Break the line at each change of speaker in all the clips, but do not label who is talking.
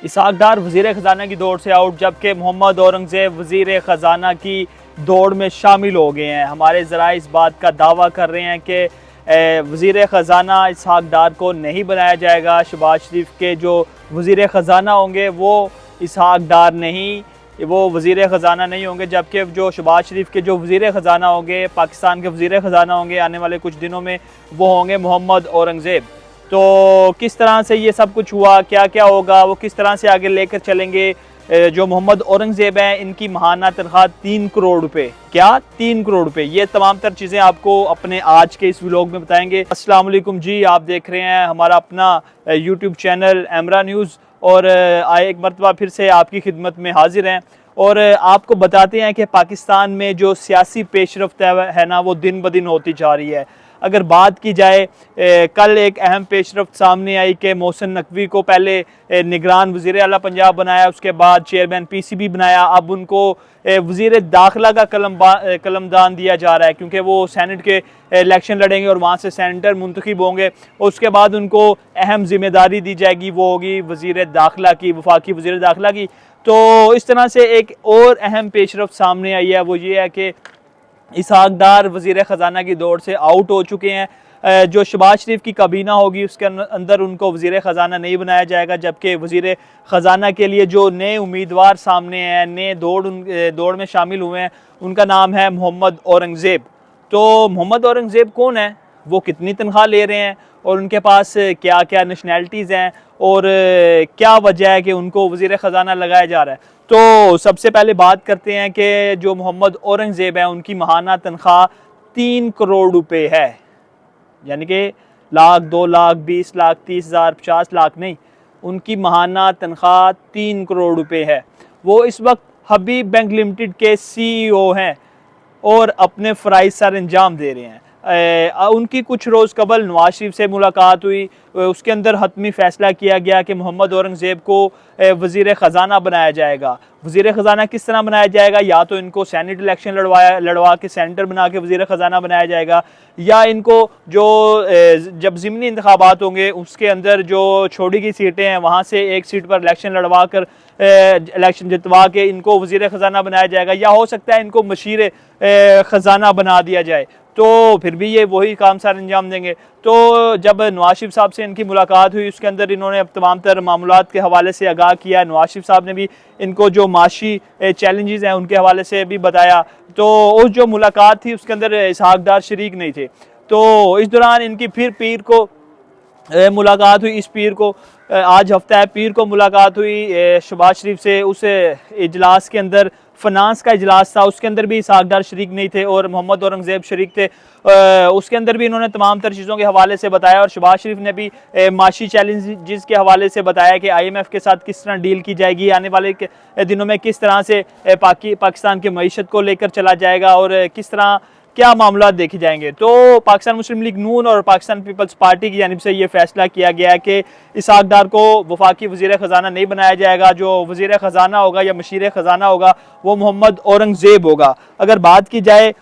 इसहाक डार वज़ीर ख़जाना की दौड़ से आउट, जबकि मोहम्मद औरंगज़ेब वज़ीर ख़जाना की दौड़ में शामिल हो गए हैं। हमारे ज़रा इस बात का दावा कर रहे हैं कि वज़ीर ख़जाना इसहाक डार को नहीं बनाया जाएगा। शहबाज शरीफ के जो वज़ीर ख़जाना होंगे वो इसहाक डार नहीं, वो वज़ीर ख़जाना नहीं होंगे, जबकि जो शहबाज शरीफ के जो वज़ीर ख़जाना होंगे, पाकिस्तान के वज़ीर ख़जाना होंगे आने वाले कुछ दिनों में, वो होंगे मोहम्मद औरंगज़ेब। तो किस तरह से ये सब कुछ हुआ, क्या क्या होगा, वो किस तरह से आगे लेकर चलेंगे। जो मोहम्मद औरंगज़ेब हैं, इनकी माहाना तनख्वाह 3 करोड़ रुपए, क्या 3 करोड़ रुपए, ये तमाम तर चीज़ें आपको अपने आज के इस व्लॉग में बताएंगे। अस्सलाम वालेकुम जी, आप देख रहे हैं हमारा अपना यूट्यूब चैनल एमरा न्यूज़, और आए एक मरतबा फिर से आपकी खिदमत में हाजिर हैं और आपको बताते हैं कि पाकिस्तान में जो सियासी पेशरफ्त है ना, वो दिन ब दिन होती जा रही है। अगर बात की जाए, कल एक अहम पेशरफ्त सामने आई कि मोहसिन नकवी को पहले निगरान वज़ीर आला पंजाब बनाया, उसके बाद चेयरमैन PCB बनाया, अब उनको वज़ीर दाखिला का कलमदान दिया जा रहा है, क्योंकि वो सेनेट के इलेक्शन लड़ेंगे और वहाँ से सेनेटर मुंतखब होंगे। उसके बाद उनको अहम जिम्मेदारी दी जाएगी, वो होगी वज़ीर दाखिला की, वफाकी वज़ीर दाखिला की। तो इस तरह से एक और अहम पेशरफ्त सामने आई है, वो ये है कि इसहाक डार वज़ीर ख़जाना की दौड़ से आउट हो चुके हैं। जो शहबाज शरीफ की काबीना होगी उसके अंदर उनको वज़ीर ख़जाना नहीं बनाया जाएगा, जबकि वज़ीर ख़जाना के लिए जो नए उम्मीदवार सामने हैं, नए दौड़ में शामिल हुए हैं, उनका नाम है मोहम्मद औरंगज़ेब। तो मोहम्मद औरंगज़ेब कौन है, वो कितनी तनख्वाह ले रहे हैं और उनके पास क्या क्या नेशनैलिटीज़ हैं और क्या वजह है कि उनको वज़ीर ख़जाना लगाया जा रहा है। तो सबसे पहले बात करते हैं कि जो मोहम्मद औरंगज़ेब हैं, उनकी माहाना तनख्वाह 3 करोड़ रुपए है, यानी कि लाख, 2 लाख, 20 लाख, 30 हज़ार, 50 लाख नहीं, उनकी माहाना तनख्वाह 3 करोड़ रुपए है। वो इस वक्त हबीब बैंक लिमिटेड के CEO हैं और अपने फ़राइज़ सर अंजाम दे रहे हैं। उनकी कुछ रोज़ कबल नवाज शरीफ से मुलाकात हुई, उसके अंदर हतमी फ़ैसला किया गया कि मोहम्मद औरंगज़ेब को वज़ीर ख़जाना बनाया जाएगा। वज़ीर ख़जाना किस तरह बनाया जाएगा, या तो इनको सेनेट इलेक्शन लड़वा के सेनेटर बना के वज़ीर ख़जाना बनाया जाएगा, या इनको जो जब ज़िमनी इंतखाबात होंगे उसके अंदर जो छोड़ी गई सीटें हैं वहाँ से एक सीट पर इलेक्शन लड़वा कर इलेक्शन जितवा के इनको वज़ीर ख़जाना बनाया जाएगा, या हो सकता है इनको मशीर ख़जाना बना दिया जाए, तो फिर भी ये वही काम सर अंजाम देंगे। तो जब नवाज शरीफ साहब से इनकी मुलाकात हुई, उसके अंदर इन्होंने अब तमाम तर मामलात के हवाले से आगाह किया। नवाज शरीफ साहब ने भी इनको जो माशी चैलेंजेस हैं उनके हवाले से भी बताया। तो उस जो मुलाकात थी उसके अंदर इसहाक डार शरीक नहीं थे। तो इस दौरान इनकी फिर पीर को मुलाकात हुई। इस पीर को आज हफ्ता है, पीर को मुलाकात हुई शहबाज शरीफ से। उस इजलास के अंदर फ़नांस का इजलास था, उसके अंदर भी इसहाक डार शरीक नहीं थे और मोहम्मद औरंगज़ेब शरीक थे। उसके अंदर भी इन्होंने तमाम तर चीज़ों के हवाले से बताया और शहबाज शरीफ ने भी माशी चैलेंजेस के हवाले से बताया कि IMF के साथ किस तरह डील की जाएगी, आने वाले दिनों में किस तरह से पाकिस्तान की मईशत को लेकर चला जाएगा और किस तरह क्या मामला देखे जाएंगे। तो पाकिस्तान मुस्लिम लीग नून और पाकिस्तान पीपल्स पार्टी की जानिब से ये फैसला किया गया है कि इसहाक डार को वफाकी वज़ीर ख़जाना नहीं बनाया जाएगा। जो वज़ीर ख़जाना होगा या मशीर ख़जाना होगा वो मोहम्मद औरंगज़ेब होगा। अगर बात की जाए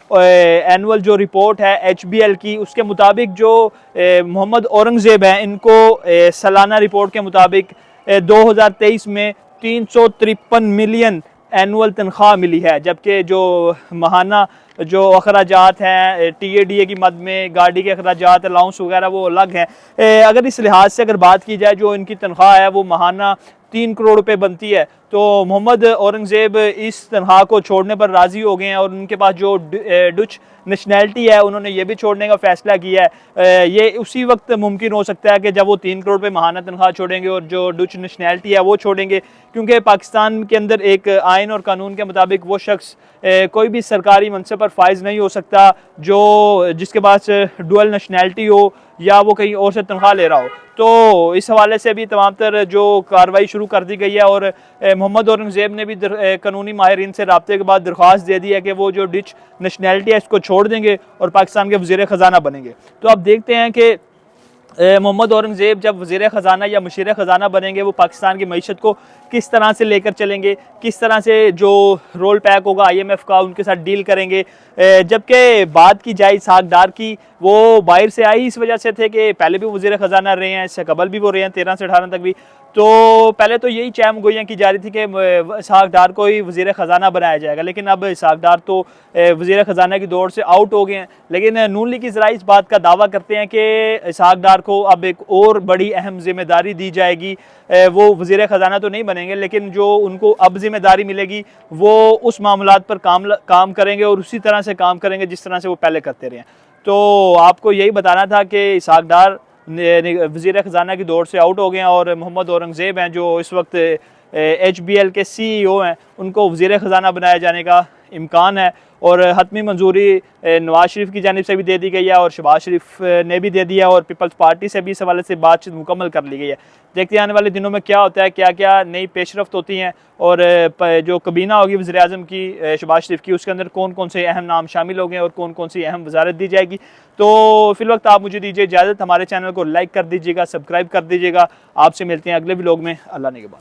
एनुअल जो रिपोर्ट है HBL की, उसके मुताबिक जो मोहम्मद औरंगज़ेब हैं, इनको सालाना रिपोर्ट के मुताबिक 2023 में 353 मिलियन एनुअल तनख्वाह मिली है, जबकि जो माहाना जो अखराजात हैं TADA की मद में, गाड़ी के अखराजात, अलाउंस वगैरह वो अलग हैं। अगर इस लिहाज से अगर बात की जाए, जो इनकी तनख्वाह है वो माहाना 3 करोड़ रुपए बनती है। तो मोहम्मद औरंगज़ेब इस तनख्वाह को छोड़ने पर राज़ी हो गए हैं और उनके पास जो डच नेशनैलिटी है उन्होंने ये भी छोड़ने का फ़ैसला किया है। ये उसी वक्त मुमकिन हो सकता है कि जब वो 3 करोड़ रुपये माहाना तनख्वाह छोड़ेंगे और जो डच नेशनैलिटी है वो छोड़ेंगे, क्योंकि पाकिस्तान के अंदर एक आइन और कानून के मुताबिक वो शख्स कोई भी सरकारी मनसब पर फाइज नहीं हो सकता जो जिसके पास डुअल नेशनैलिटी हो या वो कहीं और से तनख्वाह ले रहा हो। तो इस हवाले से भी तमाम तर जो कार्रवाई शुरू कर दी गई है और मोहम्मद औरंगज़ेब ने भी कानूनी माहिरीन से रब्ते के बाद दरख्वास्त दे दी है कि वो जो डच नेशनैलिटी है इसको छोड़ देंगे और पाकिस्तान के वज़ीर ख़जाना बनेंगे। तो अब देखते हैं कि मोहम्मद औरंगज़ेब जब वज़ीर ख़जाना या मशीर ख़जाना बनेंगे, वो पाकिस्तान की मईशत को किस तरह से लेकर चलेंगे, किस तरह से जो रोल पैक होगा IMF का उनके साथ डील करेंगे। जबकि बात की जाए इसहाक डार की, वो बाहर से आई इस वजह से थे कि पहले भी वज़ीर ख़जाना रहे हैं, इससे कबल भी वो रहे हैं 13 से 18 तक भी। तो पहले तो यही चैम गोइयाँ की जा रही थी कि इसहाक डार को ही वज़ीर ख़जाना बनाया जाएगा, लेकिन अब इसहाक डार तो वज़ीर ख़जाना की दौड़ से आउट हो गए हैं। लेकिन नून लीग की ज़रा इस बात का दावा करते हैं कि इसहाक डार को अब एक और बड़ी अहम जिम्मेदारी दी जाएगी। वो वज़ीर ख़जाना तो नहीं बनेंगे, लेकिन जो उनको अब जिम्मेदारी मिलेगी वो उस मामलात पर काम करेंगे और उसी तरह से काम करेंगे जिस तरह से वो पहले करते रहे हैं। तो आपको यही बताना था कि इसहाक डार वज़ीर ख़जाना की दौड़ से आउट हो गए हैं और मोहम्मद औरंगज़ेब हैं जो इस वक्त HBL के CEO हैं, उनको वज़ीर ख़जाना बनाए जाने का इम्कान है। और हतमी मंजूरी नवाज शरीफ की जानिब से भी दे दी गई है और शहबाज शरीफ ने भी दे दिया और पीपल्स पार्टी से भी इस हवाले से बातचीत मुकम्मल कर ली गई है। देखते हैं आने वाले दिनों में क्या होता है, क्या क्या नई पेशरफ्त होती हैं और जो कबीना होगी वज़ीर आज़म की शहबाज शरीफ की, उसके अंदर कौन कौन से अहम नाम शामिल हो गए और कौन कौन सी अहम वजारत दी जाएगी। तो फिल वक्त आप मुझे दीजिए इजाज़त, हमारे चैनल को लाइक कर दीजिएगा, सब्सक्राइब कर दीजिएगा। आपसे मिलते हैं अगले व्लॉग में। अल्लाह निगहबान।